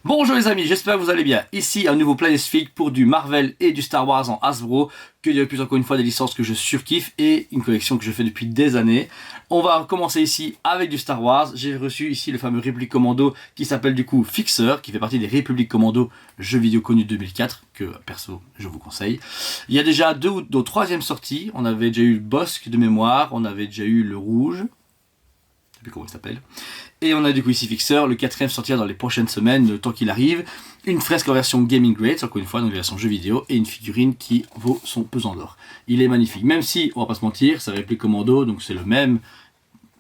Bonjour les amis, j'espère que vous allez bien. Ici un nouveau Planesphik pour du Marvel et du Star Wars en Hasbro. Que dire de plus, encore une fois, des licences que je surkiffe et une collection que je fais depuis des années. On va commencer ici avec du Star Wars. J'ai reçu ici le fameux République Commando qui s'appelle du coup Fixer, qui fait partie des Républiques Commando, jeux vidéo connus de 2004, que perso je vous conseille. Il y a déjà deux ou troisième sorties. On avait déjà eu le Bosque de mémoire, on avait déjà eu le Rouge. Je sais plus comment il s'appelle. Et on a du coup ici Fixer, le quatrième sortira dans les prochaines semaines, le temps qu'il arrive. Une fresque en version Gaming Grade, encore une fois, donc version jeu vidéo, et une figurine qui vaut son pesant d'or. Il est magnifique, même si, on va pas se mentir, ça réplique Commando, donc c'est le même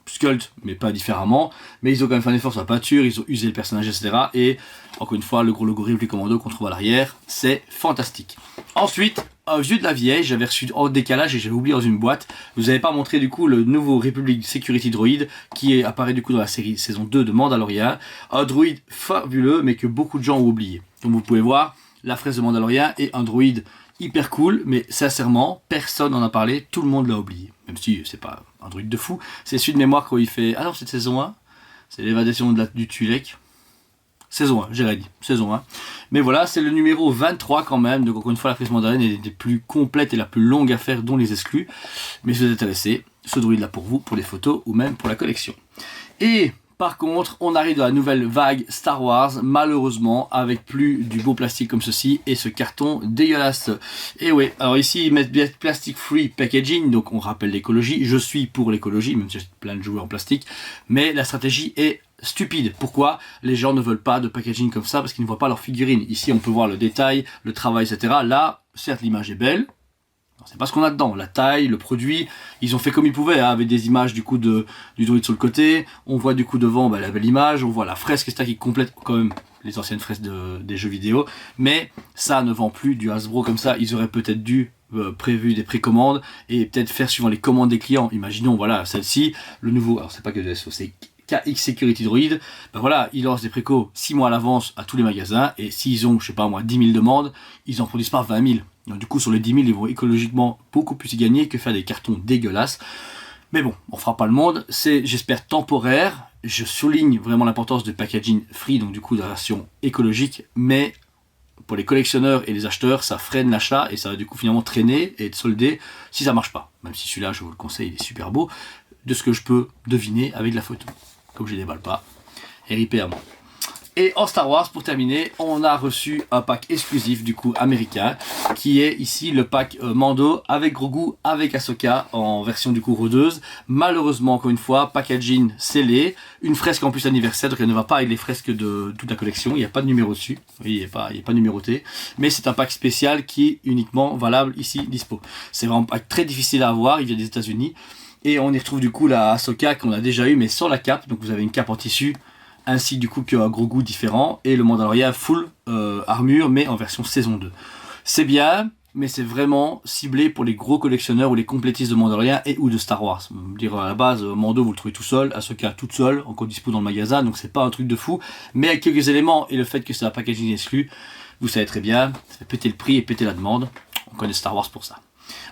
sculpt, mais pas différemment. Mais ils ont quand même fait un effort sur la peinture, ils ont usé le personnage, etc. Et encore une fois, le gros logo République Commando qu'on trouve à l'arrière, c'est fantastique. Ensuite, vieux de la vieille, j'avais reçu en décalage et j'avais oublié dans une boîte. Je vous avais pas montré du coup le nouveau Republic Security Droid qui apparaît du coup dans la série saison 2 de Mandalorian. Un droïde fabuleux mais que beaucoup de gens ont oublié. Comme vous pouvez voir, la fraise de Mandalorian est un droïde hyper cool, mais sincèrement, personne n'en a parlé, tout le monde l'a oublié. Même si c'est pas un droïde de fou. C'est celui de mémoire quand il fait... Ah non, c'est de saison 1. C'est l'évasion du Tulek. Saison 1, j'ai dit, saison 1. Mais voilà, c'est le numéro 23 quand même, donc encore une fois la frise mandarine est des plus complètes et la plus longue à faire, dont les exclus. Mais si vous êtes intéressé, ce droïde là pour vous, pour les photos ou même pour la collection. Et par contre, on arrive dans la nouvelle vague Star Wars, malheureusement, avec plus du beau plastique comme ceci et ce carton dégueulasse. Et ouais, alors ici ils mettent bien plastic free packaging, donc on rappelle l'écologie. Je suis pour l'écologie, même si j'ai plein de jouets en plastique, mais la stratégie est stupide. Pourquoi les gens ne veulent pas de packaging comme ça? Parce qu'ils ne voient pas leurs figurines. Ici on peut voir le détail, le travail, etc. Là, certes l'image est belle, c'est pas ce qu'on a dedans, la taille, le produit, ils ont fait comme ils pouvaient, hein, avec des images du coup du droïde sur le côté, on voit du coup devant la belle image, on voit la fresque qui complète quand même les anciennes fresques des jeux vidéo, mais ça ne vend plus du Hasbro comme ça. Ils auraient peut-être dû prévu des précommandes et peut-être faire suivant les commandes des clients. Imaginons, voilà, celle-ci, le nouveau, alors c'est pas que de SO, c'est KX Security Droid, ben voilà, ils lancent des précos 6 mois à l'avance à tous les magasins, et s'ils ont, je sais pas moi, 10 000 demandes, ils en produisent pas 20 000. Donc, du coup, sur les 10 000, ils vont écologiquement beaucoup plus y gagner que faire des cartons dégueulasses. Mais bon, on fera pas le monde, c'est, j'espère, temporaire. Je souligne vraiment l'importance de packaging free, donc du coup de la version écologique, mais pour les collectionneurs et les acheteurs, ça freine l'achat et ça va du coup finalement traîner et être soldé si ça marche pas. Même si celui-là, je vous le conseille, il est super beau, de ce que je peux deviner avec la photo. Comme je les déballe pas, RIP à moi. Et en Star Wars, pour terminer, on a reçu un pack exclusif du coup américain, qui est ici le pack Mando avec Grogu, avec Ahsoka en version du coup rôdeuse. Malheureusement, encore une fois, packaging scellé, une fresque en plus anniversaire, donc elle ne va pas avec les fresques de toute la collection, il n'y a pas de numéro dessus, oui, il n'est pas numéroté, mais c'est un pack spécial qui est uniquement valable ici, dispo. C'est vraiment un pack très difficile à avoir, il vient des États-Unis. Et on y retrouve du coup la Ahsoka qu'on a déjà eu mais sans la cape, donc vous avez une cape en tissu, ainsi du coup qu'un gros goût différent, et le Mandalorian full armure mais en version saison 2. C'est bien, mais c'est vraiment ciblé pour les gros collectionneurs ou les complétistes de Mandalorian et ou de Star Wars. On va dire à la base, Mando vous le trouvez tout seul, Ahsoka toute seule, encore dispo dans le magasin, donc c'est pas un truc de fou, mais avec quelques éléments et le fait que c'est un packaging exclu, vous savez très bien, ça fait péter le prix et péter la demande, on connaît Star Wars pour ça.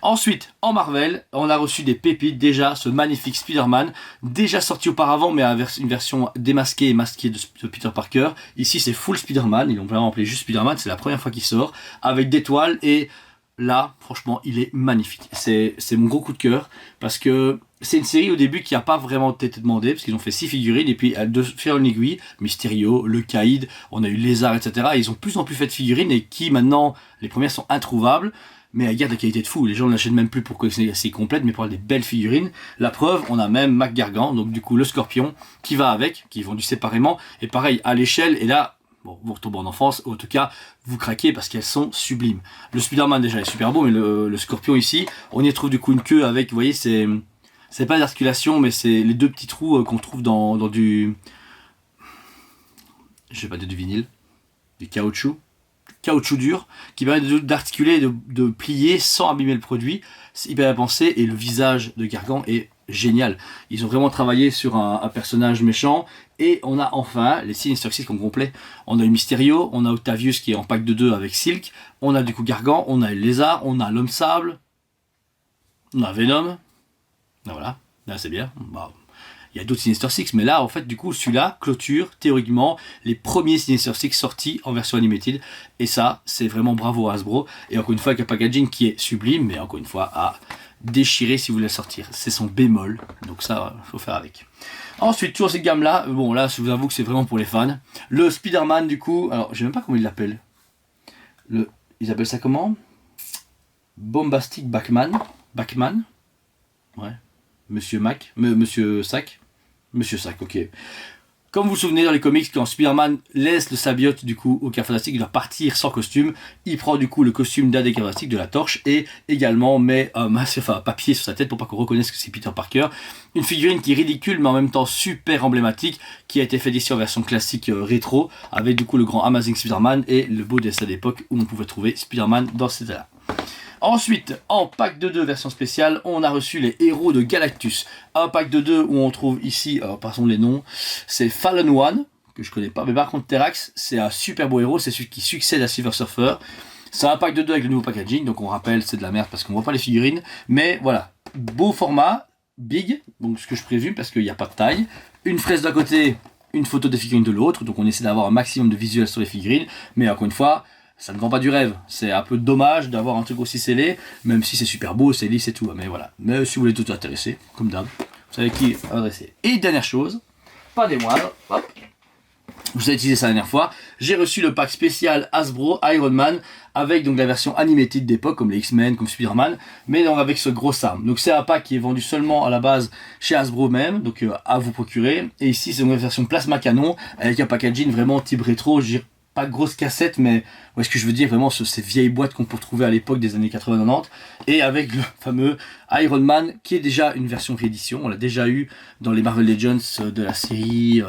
Ensuite, en Marvel, on a reçu des pépites, déjà ce magnifique Spider-Man, déjà sorti auparavant, mais une version démasquée et masquée de Peter Parker. Ici, c'est full Spider-Man, ils l'ont vraiment appelé juste Spider-Man, c'est la première fois qu'il sort, avec des toiles, et là, franchement, il est magnifique. C'est mon gros coup de cœur, parce que c'est une série au début qui n'a pas vraiment été demandée, parce qu'ils ont fait 6 figurines, et puis de faire une aiguille, Mysterio, le Caïd, on a eu Lézard, etc. Et ils ont plus en plus fait de figurines, et qui maintenant, les premières sont introuvables, mais elle garde la qualité de fou, les gens ne l'achètent même plus pour collectionner assez complète, mais pour avoir des belles figurines. La preuve, on a même Mac Gargan, donc du coup le Scorpion, qui va avec, qui est vendu séparément, et pareil, à l'échelle, et là, bon, vous retombez en enfance, en tout cas, vous craquez parce qu'elles sont sublimes. Le Spider-Man déjà est super beau, mais le Scorpion ici, on y trouve du coup une queue avec, vous voyez, c'est pas d'articulation, mais c'est les deux petits trous qu'on trouve dans du... Je sais pas, du vinyle, du caoutchouc dur, qui permet d'articuler et de plier sans abîmer le produit. C'est hyper bien pensé, et le visage de Gargan est génial. Ils ont vraiment travaillé sur un personnage méchant, et on a enfin les Sinister Six en complet. On a eu Mysterio, on a Octavius qui est en pack de 2 avec Silk, on a du coup Gargan, on a le Lézard, on a l'Homme Sable, on a Venom. Voilà, là c'est bien. Bah, il y a d'autres Sinister Six, mais là en fait du coup celui-là clôture théoriquement les premiers Sinister Six sortis en version animated, et ça c'est vraiment bravo à Hasbro, et encore une fois avec un packaging qui est sublime, mais encore une fois à déchirer si vous voulez sortir, c'est son bémol, donc ça faut faire avec. Ensuite toujours cette gamme là, bon là je vous avoue que c'est vraiment pour les fans, le Spider-Man du coup, alors je sais même pas comment ils l'appellent, ils appellent ça comment? Bombastic Batman, ouais, Monsieur Mac, Monsieur Sack, ok. Comme vous vous souvenez dans les comics, quand Spider-Man laisse le symbiote du coup au Cas Fantastique, il doit partir sans costume, il prend du coup le costume d'un des Cas Fantastiques, de la Torche, et également met un papier sur sa tête pour pas qu'on reconnaisse que c'est Peter Parker. Une figurine qui est ridicule mais en même temps super emblématique, qui a été faite ici en version classique rétro, avec du coup le grand Amazing Spider-Man et le beau dessin d'époque où on pouvait trouver Spider-Man dans cet état-là. Ensuite, en pack de 2 version spéciale, on a reçu les héros de Galactus. Un pack de 2 où on trouve ici, alors passons les noms, c'est Fallen One, que je connais pas, mais par contre Terrax, c'est un super beau héros, c'est celui qui succède à Silver Surfer. C'est un pack de 2 avec le nouveau packaging, donc on rappelle, c'est de la merde parce qu'on voit pas les figurines, mais voilà, beau format, big, donc ce que je présume parce qu'il n'y a pas de taille, une fraise d'un côté, une photo des figurines de l'autre, donc on essaie d'avoir un maximum de visuels sur les figurines, mais encore une fois, ça ne vend pas du rêve, c'est un peu dommage d'avoir un truc aussi scellé, même si c'est super beau, c'est lisse et tout, mais voilà. Mais si vous voulez tout intéresser, comme d'hab, vous savez qui adresser. Et dernière chose, pas des moindres, hop, je vous ai utilisé ça la dernière fois, j'ai reçu le pack spécial Hasbro Iron Man, avec donc la version animated d'époque, comme les X-Men, comme Spider-Man, mais donc avec ce gros arme. Donc c'est un pack qui est vendu seulement à la base chez Hasbro même, donc à vous procurer, et ici c'est une version plasma canon, avec un packaging vraiment type rétro, je dirais, pas grosse cassette, mais où est-ce que je veux dire vraiment ces vieilles boîtes qu'on peut trouver à l'époque des années 80-90, et avec le fameux Iron Man qui est déjà une version réédition, on l'a déjà eu dans les Marvel Legends de la série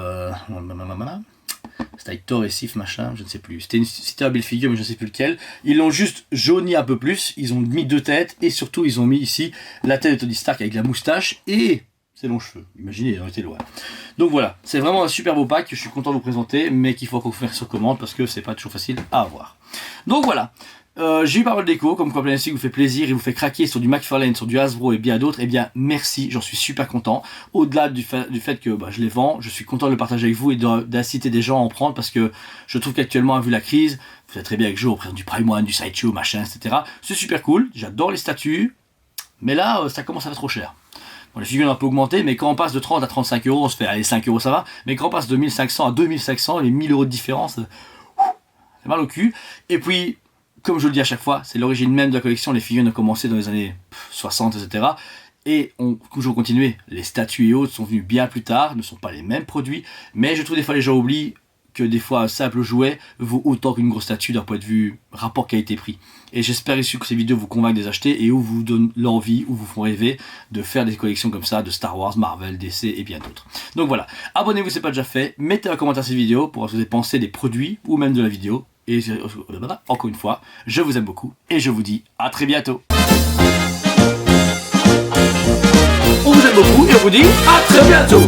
c'était avec Thor et Sif machin, je ne sais plus, c'était un belle figure mais je ne sais plus lequel. Ils l'ont juste jauni un peu plus, ils ont mis 2 têtes, et surtout ils ont mis ici la tête de Tony Stark avec la moustache et ses longs cheveux, imaginez, ils ont été loin. Donc voilà, c'est vraiment un super beau pack que je suis content de vous présenter, mais qu'il faut encore faire sur commande parce que c'est pas toujours facile à avoir. Donc voilà, j'ai eu pas mal d'écho, comme quoi Planet Fig vous fait plaisir et vous fait craquer sur du McFarlane, sur du Hasbro et bien d'autres, et bien merci, j'en suis super content. Au-delà du fait que je les vends, je suis content de le partager avec vous et d'inciter des gens à en prendre parce que je trouve qu'actuellement, vu la crise, vous savez très bien que je représente du Prime One, du Sideshow, machin, etc. C'est super cool, j'adore les statues, mais là, ça commence à être trop cher. Bon, les figurines ont un peu augmenté, mais quand on passe de 30 à 35 euros, on se fait, allez, 5 euros ça va, mais quand on passe de 1500 à 2500, les 1000 euros de différence, c'est mal au cul. Et puis, comme je le dis à chaque fois, c'est l'origine même de la collection, les figurines ont commencé dans les années 60, etc. Et ont toujours continué. Les statues et autres sont venus bien plus tard, ne sont pas les mêmes produits, mais je trouve des fois les gens oublient que des fois un simple jouet vaut autant qu'une grosse statue d'un point de vue rapport qualité-prix. Et j'espère ici que ces vidéos vous convainquent de les acheter et où vous donnent l'envie, ou vous font rêver de faire des collections comme ça de Star Wars, Marvel, DC et bien d'autres. Donc voilà, abonnez-vous si ce n'est pas déjà fait, mettez un commentaire sur cette vidéo pour ce que vous avez pensé des produits ou même de la vidéo. Et encore une fois, je vous aime beaucoup et je vous dis à très bientôt. On vous aime beaucoup et on vous dit à très bientôt.